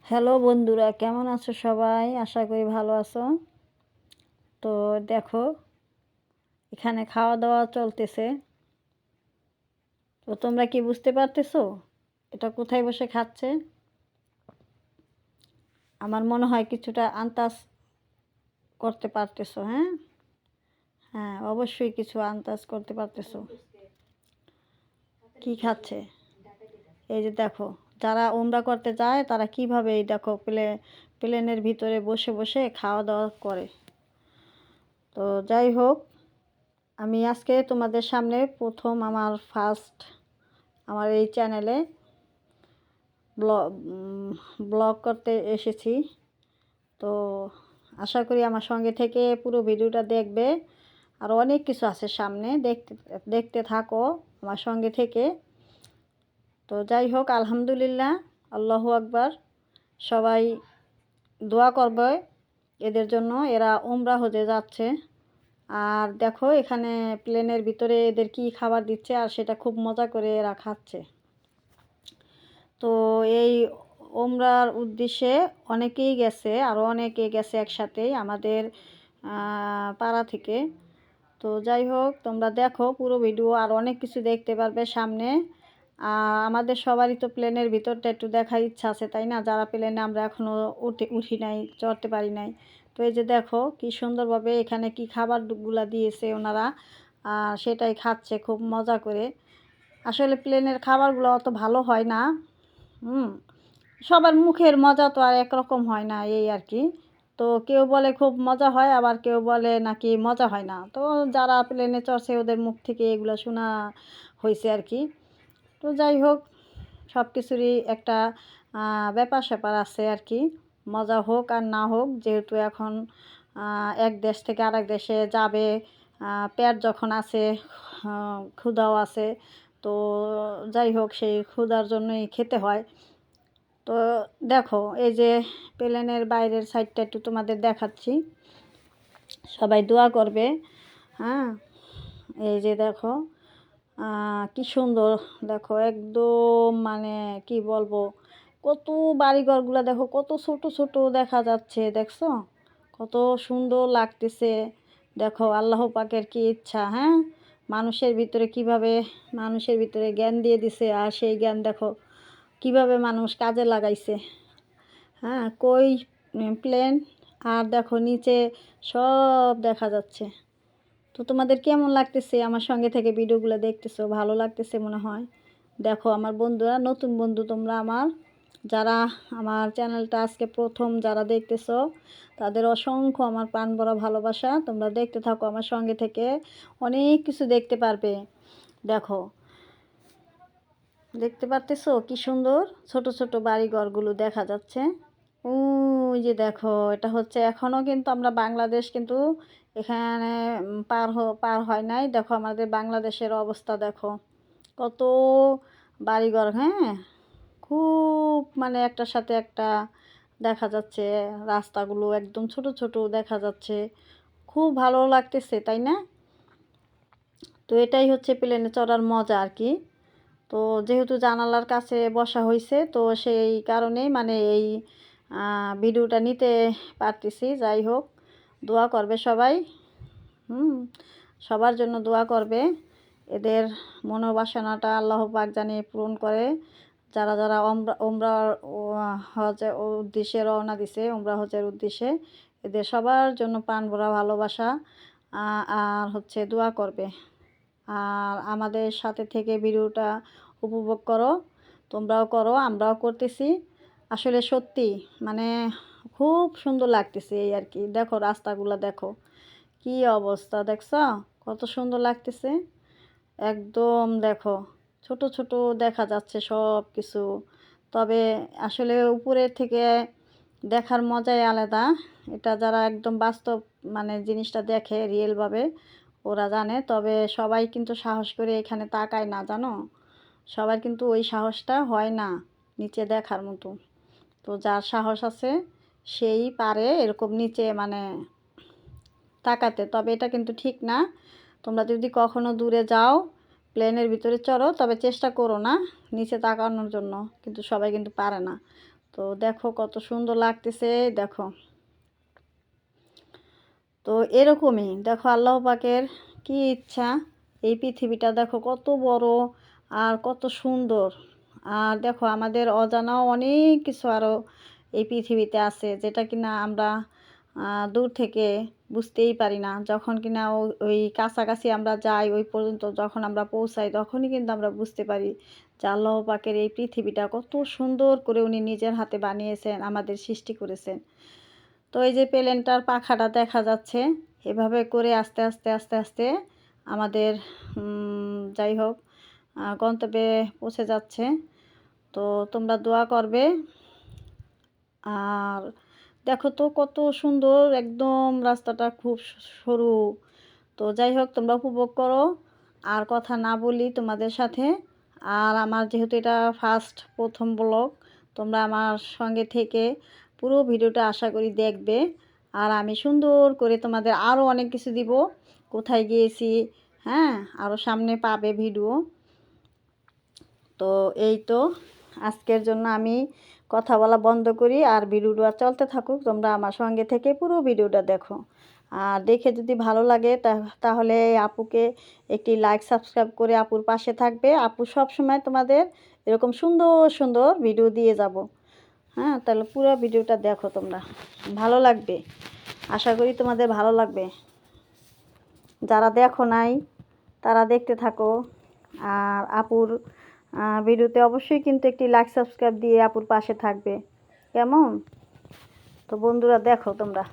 Hello বন্ধুরা, কেমন আছো সবাই? আশা করি ভালো আছো। তো দেখো, এখানে খাওয়া দাওয়া চলতেছে। তো তোমরা কি বুঝতে পারতেছো এটা কোথায় বসে খাচ্ছে? আমার মনে হয় কিছুটা আন্দাজ করতে পারতেছো। হ্যাঁ হ্যাঁ, অবশ্যই কিছু আন্দাজ করতে পারতেছো কি খাচ্ছে। এই যে দেখো, যারা উমরা করতে যায় তারা কিভাবে এই দেখো প্লেনের ভিতরে বসে বসে খাওয়া দাওয়া করে। তো যাই হোক, আমি আজকে তোমাদের সামনে প্রথম আমার এই চ্যানেলে ব্লগ করতে এসেছি। তো আশা করি আমার সঙ্গে থেকে পুরো ভিডিওটা দেখবে। আর অনেক কিছু আছে সামনে, দেখতে দেখতে থাকো আমার সঙ্গে থেকে। তো যাই হোক, আলহামদুলিল্লাহ, আল্লাহু আকবার। সবাই দোয়া করবে এদের জন্য, এরা উমরা হতে যাচ্ছে। আর দেখো এখানে প্লেনের ভিতরে এদের কি খাবার দিচ্ছে, আর সেটা খুব মজা করে এরা খাচ্ছে। তো এই ওমরার উদ্দেশ্যে অনেকেই গেছে, আরও অনেকে গেছে একসাথেই আমাদের পাড়া থেকে। তো যাই হোক, তোমরা দেখো পুরো ভিডিও, আর অনেক কিছু দেখতে পারবে সামনে। আমাদের সবারই তো প্লেনের ভিতরটা একটু দেখার ইচ্ছা আছে, তাই না? যারা প্লেনে আমরা এখনও উঠি নাই, চড়তে পারি নাই। তো এই যে দেখো কি সুন্দরভাবে এখানে কি খাবারগুলা দিয়েছে ওনারা, সেটাই খাচ্ছে খুব মজা করে। আসলে প্লেনের খাবারগুলো অত ভালো হয় না। হুম সবার মুখের মজা তো আর একরকম হয় না, এই আর কি। তো কেউ বলে খুব মজা হয়, আবার কেউ বলে নাকি মজা হয় না। তো যারা প্লেনে চড়ছে ওদের মুখ থেকে এগুলো শোনা হয়েছে আর কি। তো যাই হোক, সব কিছুরই একটা ব্যাপার স্যাপার আছে আর কি। মজা হোক আর না হোক, যেহেতু এখন এক দেশ থেকে আরেক দেশে যাবে, পেট যখন আছে, ক্ষুধাও আছে। তো যাই হোক, সেই ক্ষুধার জন্যই খেতে হয়। তো দেখো এই যে প্লেনের বাইরের সাইডটা একটু তোমাদের দেখাচ্ছি, সবাই দোয়া করবে। হ্যাঁ, এই যে দেখো কি সুন্দর। দেখো একদম মানে কি বলবো, কত বাড়িঘরগুলো দেখো, কত ছোট ছোট দেখা যাচ্ছে, দেখছো কত সুন্দর লাগতেছে। দেখো আল্লাহ পাকের কি ইচ্ছা। হ্যাঁ, মানুষের ভিতরে জ্ঞান দিয়ে দিছে, আর সেই জ্ঞান দেখো কিভাবে মানুষ কাজে লাগাইছে। হ্যাঁ, কই প্লেন, আর দেখো নিচে সব দেখা যাচ্ছে। তো তোমাদের কেমন লাগতেছে আমার সঙ্গে থেকে ভিডিওগুলো দেখতেছো? ভালো লাগতেছে মনে হয়। দেখো আমার বন্ধুরা, নতুন বন্ধু তোমরা আমার, যারা আমার চ্যানেলটা আজকে প্রথম যারা দেখতেছো, তাদের অসংখ্য আমার প্রাণ ভরা ভালোবাসা। তোমরা দেখতে থাকো আমার সঙ্গে থেকে, অনেক কিছু দেখতে পারবে। দেখো, দেখতে পারতেছো কি সুন্দর ছোট ছোট বাড়ি ঘরগুলো দেখা যাচ্ছে। ওই যে দেখো, এটা হচ্ছে এখনও কিন্তু আমরা বাংলাদেশ কিন্তু এখানে পার হয় নাই। দেখো আমাদের বাংলাদেশের অবস্থা দেখো, কত বাড়িঘর। হ্যাঁ, খুব মানে একটার সাথে একটা দেখা যাচ্ছে, রাস্তাগুলো একদম ছোট ছোট দেখা যাচ্ছে, খুব ভালো লাগতেছে, তাই না? তো এটাই হচ্ছে প্লেনে চড়ার মজা আর কি। তো যেহেতু জানালার কাছে বসা হয়েছে, তো সেই কারণেই মানে এই ভিডিওটা নিতে পারতেছি। যাই হোক, দোয়া করবে সবাই। হুম সবার জন্য দোয়া করবে, এদের মনোবাসনাটা আল্লাহ পাক জানি পূরণ করে। যারা যারা ওমরা হজের উদ্দেশ্যে রওনা দিছে, ওমরা হজের উদ্দেশ্যে, এদের সবার জন্য প্রাণ ভরা ভালোবাসা। আর হচ্ছে দোয়া করবে, আর আমাদের সাথে থেকে ভিডিওটা উপভোগ করো। তোমরাও করো, আমরাও করতেছি। আসলে সত্যি মানে খুব সুন্দর লাগতেছে এই আর কি। দেখো রাস্তাগুলো দেখো কি অবস্থা, দেখছো কত সুন্দর লাগতেছে। একদম দেখো ছোট ছোট দেখা যাচ্ছে সব কিছু। তবে আসলে উপরের থেকে দেখার মজাই আলাদা। এটা যারা একদম বাস্তব মানে জিনিসটা দেখে রিয়েলভাবে, ওরা জানে। তবে সবাই কিন্তু সাহস করে এখানে তাকায় না, জানো? সবার কিন্তু ওই সাহসটা হয় না নিচে দেখার মতো। তো যার সাহস আছে সেই পারে এরকম নিচে মানে তাকাতে। তবে এটা কিন্তু ঠিক না। তোমরা যদি কখনো দূরে যাও, প্লেনের ভিতরে চড়ো, তবে চেষ্টা করো না নিচে তাকানোর জন্য, কিন্তু সবাই কিন্তু পারে না। তো দেখো কত সুন্দর লাগতেছে, দেখো। তো এরকমই দেখো আল্লাহ পাকের কি ইচ্ছা, এই পৃথিবীটা দেখো কত বড় আর কত সুন্দর। আর দেখো আমাদের অজানাও অনেক কিছু আরও এই পৃথিবীতে আছে, যেটা কিনা আমরা দূর থেকে বুঝতেই পারি না। যখন কিনা ওই কাছাকাছি আমরা যাই, ওই পর্যন্ত যখন আমরা পৌঁছাই, তখনই কিন্তু আমরা বুঝতে পারি যে আল্লাহ পাকের এই পৃথিবীটা কত সুন্দর করে উনি নিজের হাতে বানিয়েছেন, আমাদের সৃষ্টি করেছেন। তো এই যে প্লেনটার পাখাটা দেখা যাচ্ছে, এভাবে করে আস্তে আস্তে আস্তে আস্তে আমাদের যাই হোক গন্তব্যে পৌঁছে যাচ্ছে। তো তোমরা দোয়া করবে। আর দেখো তো কত সুন্দর, একদম রাস্তাটা খুব সরু। তো যাই হোক তোমরা উপভোগ করো, আর কথা না বলি তোমাদের সাথে। আর আমার যেহেতু এটা প্রথম ব্লগ, তোমরা আমার সঙ্গে থেকে পুরো ভিডিওটা আশা করি দেখবে। আর আমি সুন্দর করে তোমাদের আরও অনেক কিছু দিব, কোথায় গিয়েছি, হ্যাঁ, আরও সামনে পাবে ভিডিও। তো এই তো আজকের জন্য আমি কথা বলা বন্ধ করি, আর ভিডিওটা চলতে থাকুক, তোমরা আমার সঙ্গে থেকে পুরো ভিডিওটা দেখো। আর দেখে যদি ভালো লাগে তাহলে আপুকে একটি লাইক সাবস্ক্রাইব করে আপুর পাশে থাকবে। আপু সব সময় তোমাদের এরকম সুন্দর সুন্দর ভিডিও দিয়ে যাব। হ্যাঁ, তাহলে পুরো ভিডিওটা দেখো, তোমরা ভালো লাগবে, আশা করি তোমাদের ভালো লাগবে। যারা দেখো নাই তারা দেখতে থাকো। আর আপুর ভিডিওতে অবশ্যই কিন্তু একটি লাইক সাবস্ক্রাইব দিয়ে আপুর পাশে থাকবে, কেমন? তো বন্ধুরা দেখো তোমরা।